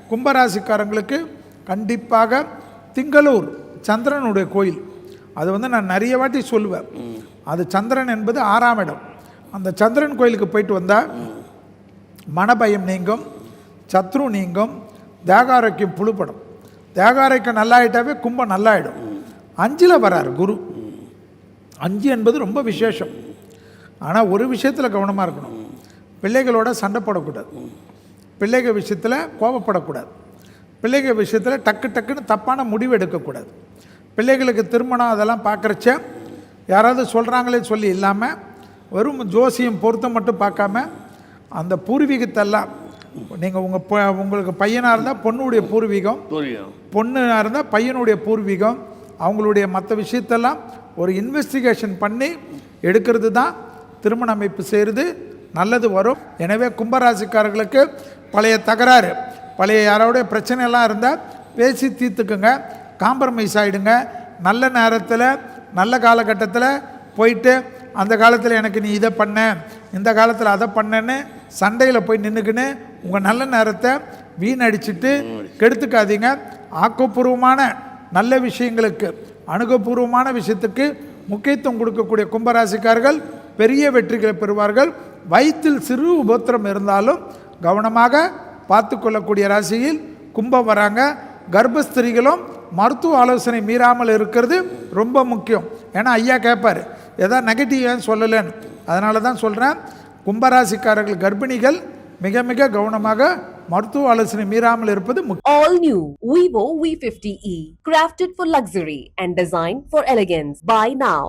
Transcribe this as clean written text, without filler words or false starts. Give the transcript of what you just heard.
கும்பராசிக்காரங்களுக்கு கண்டிப்பாக திங்களூர் சந்திரனுடைய கோயில், அது நான் நிறைய வாட்டி சொல்லுவேன். அது சந்திரன் என்பது 6ஆம் இடம். அந்த சந்திரன் கோயிலுக்கு போயிட்டு வந்தால் மனபயம் நீங்கும், சத்ரு நீங்கும், தேகாரோக்கியம் புழுப்படும். தேகாரோக்கியம் நல்லாயிட்டாவே கும்பம் நல்லாயிடும். 5ல் வரார் குரு. 5 என்பது ரொம்ப விசேஷம். ஆனால் ஒரு விஷயத்தில் கவனமாக இருக்கணும். பிள்ளைகளோட சண்டை போடக்கூடாது, பிள்ளைகள் விஷயத்தில் கோபப்படக்கூடாது, பிள்ளைகள் விஷயத்தில் டக்குன்னு தப்பான முடிவு எடுக்கக்கூடாது. பிள்ளைகளுக்கு திருமணம் அதெல்லாம் பார்க்குறச்ச யாராவது சொல்கிறாங்களே சொல்லி இல்லாமல் வெறும் ஜோசியம் பொருத்தம் மட்டும் பார்க்காம அந்த பூர்வீகத்தெல்லாம் நீங்கள் உங்களுக்கு பையனாக இருந்தால் பொண்ணுடைய பூர்வீகம், பொண்ணாக இருந்தால் பையனுடைய பூர்வீகம், அவங்களுடைய மற்ற விஷயத்தெல்லாம் ஒரு இன்வெஸ்டிகேஷன் பண்ணி எடுக்கிறது தான் திருமண அமைப்பு செய்கிறது நல்லது வரும். எனவே கும்பராசிக்காரர்களுக்கு பழைய தகராறு, பழைய யாரோடைய பிரச்சனையெல்லாம் இருந்தால் பேசி தீர்த்துக்குங்க, காம்ப்ரமைஸ் ஆகிடுங்க. நல்ல நேரத்தில் நல்ல காலகட்டத்தில் போயிட்டு அந்த காலத்தில் எனக்கு நீ இதை பண்ண, இந்த காலத்தில் அதை பண்ணேன்னு சண்டையில் போய் நின்றுக்குன்னு உங்கள் நல்ல நேரத்தை வீணடிச்சிட்டு கெடுத்துக்காதீங்க. ஆக்கப்பூர்வமான நல்ல விஷயங்களுக்கு, அணுகப்பூர்வமான விஷயத்துக்கு முக்கியத்துவம் கொடுக்கக்கூடிய கும்பராசிக்காரர்கள் பெரிய வெற்றிகளை பெறுவார்கள். வயிற்றில் சிறு உபத்திரம் இருந்தாலும் கவனமாக பார்த்து கொள்ளக்கூடிய ராசியில் கும்பம் வராங்க. கர்ப்பஸ்திரிகளும் மருத்துவ ஆலோசனை மீறாமல் இருக்கிறது ரொம்ப முக்கியம். ஏன்னா ஐயா கேட்பார், எதாவது நெகட்டிவ் ஏன் சொல்லலைன்னு. அதனால தான் சொல்கிறேன், கும்பராசிக்காரர்கள் கர்ப்பிணிகள் மிக மிக கவனமாக மருத்துவ ஆலோசனை மீறாமல் இருப்பது முக்கியம். All new Vivo V50e, crafted for luxury and designed for elegance. Buy now.